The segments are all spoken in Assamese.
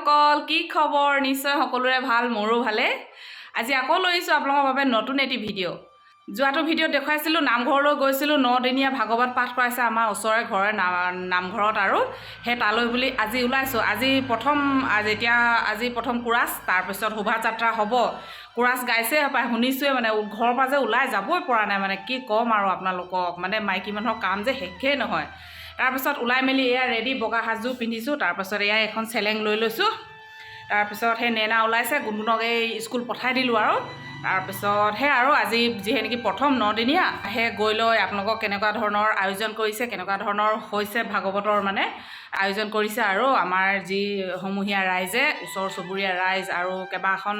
সকল কি খবৰ নিশ্চয় সকলোৰে ভাল মোৰো ভালে আজি আকৌ লৈছো আপোনালোকৰ বাবে নতুন এটি ভিডিঅ' যোৱাটো ভিডিঅ'ত দেখাইছিলো নামঘৰলৈ গৈছিলো 9 দিনীয়া ভাগৱত পাঠ কৰাইছে আমাৰ ওচৰৰে ঘৰৰ নামঘৰত আৰু হে তালৈ বুলি আজি ওলাইছো আজি প্ৰথম কুৰাছ তাৰ পিছত শোভাযাত্ৰা হ'ব কুৰাছ গাইছে পাই শুনিছোৱে মানে ঘৰৰ পৰা যে ওলাই যাবই পৰা নাই মানে কি কম আৰু আপোনালোকক মানে মাইকী মানুহৰ কাম যে শেষে নহয় তাৰপিছত ওলাই মেলি এয়া ৰেডি বগা সাজু পিন্ধিছোঁ তাৰপিছত এয়া এখন চেলেং লৈ লৈছোঁ তাৰপিছত সেই নেনা ওলাইছে গুণগুণক এই স্কুল পঠাই দিলোঁ আৰু তাৰপিছত সেই আৰু আজি যিহে নেকি প্ৰথম 9 দিনীয়া সেই গৈ লৈ আপোনালোকক কেনেকুৱা ধৰণৰ আয়োজন কৰিছে কেনেকুৱা ধৰণৰ হৈছে ভাগৱতৰ মানে আয়োজন কৰিছে আৰু আমাৰ যি সমূহীয়া ৰাইজে ওচৰ চুবুৰীয়া ৰাইজ আৰু কেইবাখন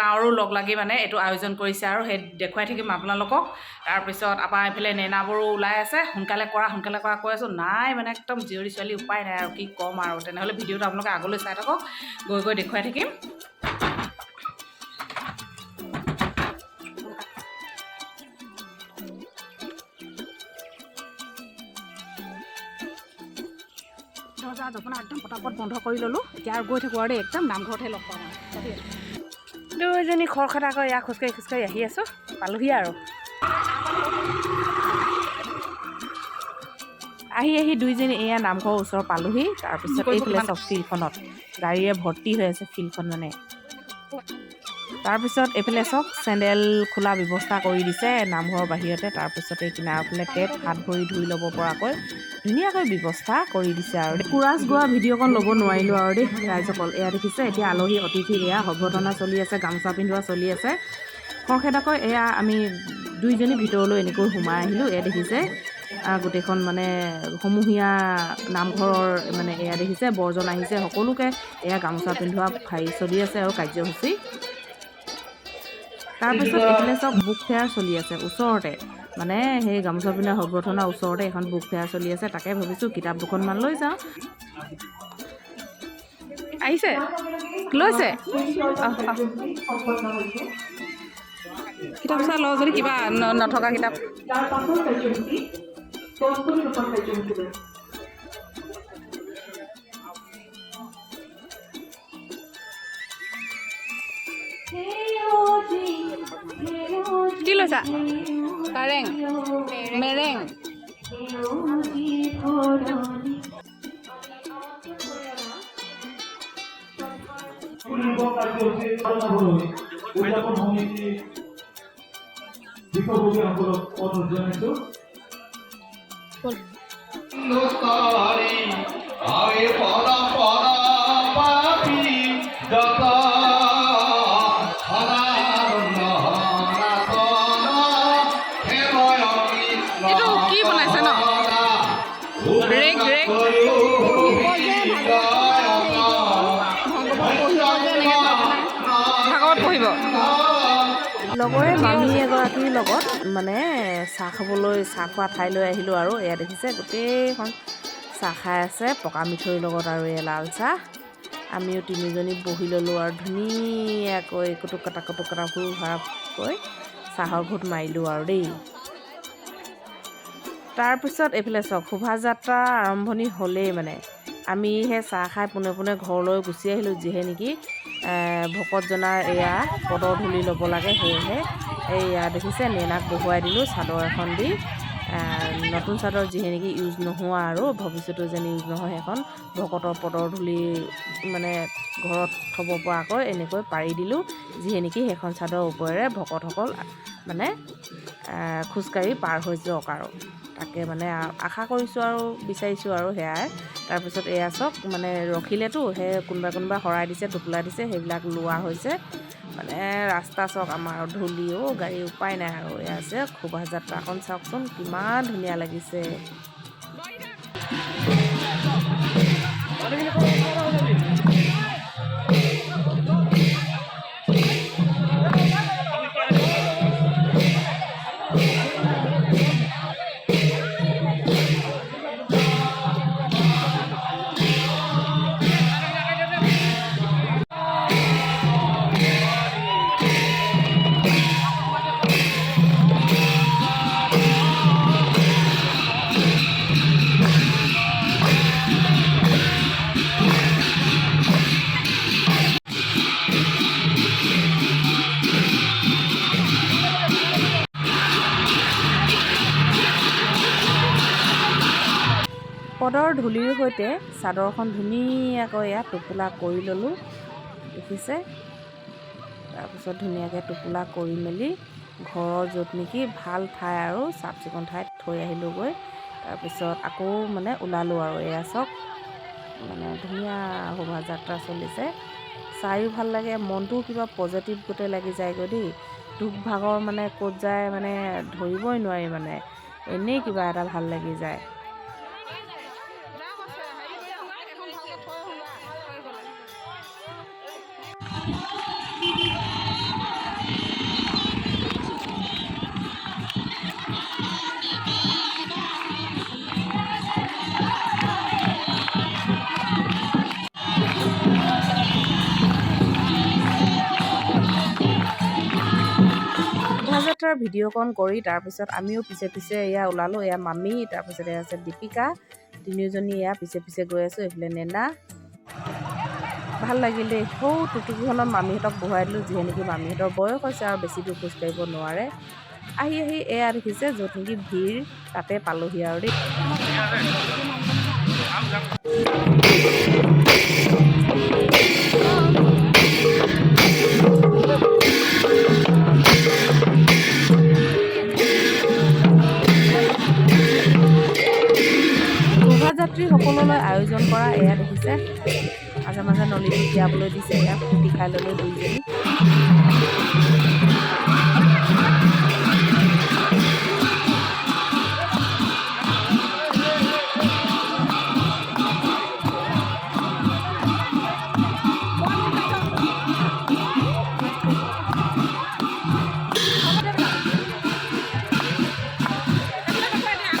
গাঁৱৰো লগ লাগি মানে এইটো আয়োজন কৰিছে আৰু সেই দেখুৱাই থাকিম আপোনালোকক তাৰপিছত আমাৰ এইফালে নেনাবোৰো ওলাই আছে সোনকালে কৰা কৈ আছোঁ নাই মানে একদম জীয়ৰী ছোৱালী উপায় নাই আৰু কি ক'ম আৰু তেনেহ'লে ভিডিঅ'টো আপোনালোকে আগলৈ চাই থাকক গৈ দেখুৱাই থাকিম আপোনাৰ একদম পটাপট বন্ধ কৰি ল'লোঁ এতিয়া আৰু গৈ থাকোঁ আৰু দেই একদম নামঘৰতহে লগ পাম আৰু দুইজনী খৰখেদাকৈ ইয়াক খোজকাঢ়ি আহি আছোঁ পালোহি আৰু আহি দুইজনী এয়া নামঘৰৰ ওচৰ পালোহি তাৰপিছত এইফালে চব ফিল্ডখনত গাড়ীৰে ভৰ্তি হৈ আছে ফিল্ডখন মানে তাৰপিছত এইফালে চব চেণ্ডেল খোলা ব্যৱস্থা কৰি দিছে নামঘৰৰ বাহিৰতে তাৰপিছত এই কিনাৰফালে টেপ হাত ভৰি ধুই ল'ব পৰাকৈ ধুনীয়াকৈ ব্যৱস্থা কৰি দিছে আৰু কুৰাছ গোৱা ভিডিঅ'কণ ল'ব নোৱাৰিলোঁ আৰু দেই ৰাইজসকল এয়া দেখিছে এতিয়া আলহী অতিথি এয়া সভ্যতনা চলি আছে গামোচা পিন্ধোৱা চলি আছে খৰখেদাকৈ এয়া আমি দুইজনী ভিতৰলৈ এনেকৈ সোমাই আহিলোঁ এয়া দেখিছে গোটেইখন মানে সমূহীয়া নামঘৰৰ মানে এয়া দেখিছে বৰজন আহিছে সকলোকে এয়া গামোচা পিন্ধোৱা চলি আছে আৰু কাৰ্যসূচী তাৰপিছত এইফালে চব বুক ফেয়াৰ চলি আছে ওচৰতে মানে সেই গামোচা পিন্ধা সভ্যৰ্থনাৰ ওচৰতে এখন বুক ফেয়াৰ চলি আছে তাকে ভাবিছোঁ কিতাপ দুখনমান লৈ যাওঁ আহিছে লৈছে কিতাপ চাই লওঁ যদি কিবা নথকা কিতাপ কি লৈছা কাৰেং মেৰেং লগৰে মামী এগৰাকীৰ লগত মানে চাহ খোৱা ঠাইলৈ আহিলোঁ আৰু এয়া দেখিছে গোটেইখন চাহ খাই আছে পকা মিঠৈৰ লগত আৰু এয়া লাল চাহ আমিও তিনিজনী বহি ল'লোঁ আৰু ধুনীয়াকৈ কুটুক কটা ভুৰ ভৰাকৈ চাহৰ ঘোট মাৰিলোঁ আৰু দেই তাৰপিছত এইফালে চাওক শোভাযাত্ৰা আৰম্ভণি হ'লেই মানে আমি সেই চাহ খাই পোনে ঘৰলৈ গুচি আহিলোঁ যিহে নেকি ভকতজনাৰ এয়া পদৰ ধূলি ল'ব লাগে সেয়েহে এয়া দেখিছে নেনাক বহুৱাই দিলোঁ চাদৰ এখন দি নতুন চাদৰ যিহে নেকি ইউজ নোহোৱা আৰু ভৱিষ্যতো যেন ইউজ নহয় সেইখন ভকতৰ পদৰ ধূলি মানে ঘৰত থ'ব পৰাকৈ এনেকৈ পাৰি দিলোঁ যিহে নেকি সেইখন চাদৰ ওপৰেৰে ভকতসকল মানে খোজকাঢ়ি পাৰ হৈ যাওক আৰু তাকে মানে আশা কৰিছোঁ আৰু বিচাৰিছোঁ আৰু সেয়াই তাৰপিছত এয়া চব মানে ৰখিলেতো সেই কোনোবা শৰাই দিছে টোপোলা দিছে সেইবিলাক লোৱা হৈছে মানে ৰাস্তা চক আমাৰ ধূলিও গাড়ী উপায় নাই আৰু এয়া আছে শোভাযাত্ৰাখন চাওকচোন কিমান ধুনীয়া লাগিছে ৰ'দৰ ধূলিৰ সৈতে চাদৰখন ধুনীয়াকৈ ইয়াত টোপোলা কৰি ল'লোঁ, দেখিছে। তাৰপিছত ধুনীয়াকৈ টোপোলা কৰি মেলি ঘৰৰ য'ত নেকি ভাল ঠাই আৰু চাফ চিকুণ ঠাইত থৈ আহিলোঁগৈ। তাৰপিছত আকৌ মানে ওলালোঁ আৰু এয়া চাওক মানে ধুনীয়া শোভাযাত্ৰা চলিছে, চাইও ভাল লাগে, মনটোও কিবা পজিটিভ গোটেই লাগি যায়গৈ দেই। দুখ ভাগৰ মানে ক'ত যায় মানে ধৰিবই নোৱাৰি, মানে এনেই কিবা এটা ভাল লাগি যায়। শোভাযাত্ৰাৰ ভিডিঅ'কণ কৰি তাৰপিছত আমিও পিছে পিছে এয়া ওলালোঁ। এয়া মামী, তাৰপিছত এয়া আছে দীপিকা, তিনিওজনী এয়া পিছে পিছে গৈ আছোঁ। এইফালে নেনা, ভাল লাগিল দেই। সৌ টুকটুকিখনত মামীহঁতক বহাই দিলোঁ, যিহে নেকি মামীহঁতৰ বয়স হৈছে আৰু বেছি দূৰ খোজকাঢ়িব নোৱাৰে। আহি এয়া দেখিছে য'ত নেকি ভিৰ তাতে পালোহি আৰু দেই। শোভাযাত্ৰীসকললৈ আয়োজন কৰা এয়া দেখিছে, মাজে মাজে নলীটো তিয়াবলৈ দিছে। এয়া ফূৰ্তি খাই ল'লোঁ দুইজনী।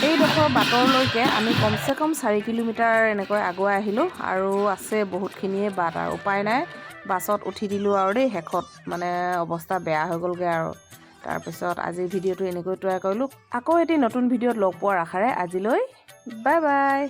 এইডোখৰ বাটৰলৈকে আমি কমচে কম 4 কিলোমিটাৰ এনেকৈ আগুৱাই আহিলোঁ, আৰু আছে বহুতখিনিয়ে বাট আৰু উপায় নাই। বাছত উঠি দিলোঁ আৰু দেই, শেষত মানে অৱস্থা বেয়া হৈ গ'লগৈ আৰু। তাৰপিছত আজিৰ ভিডিঅ'টো এনেকৈ তৈয়াৰ কৰিলোঁ। আকৌ এটি নতুন ভিডিঅ'ত লগ পোৱাৰ আশাৰে আজিলৈ বাই বাই।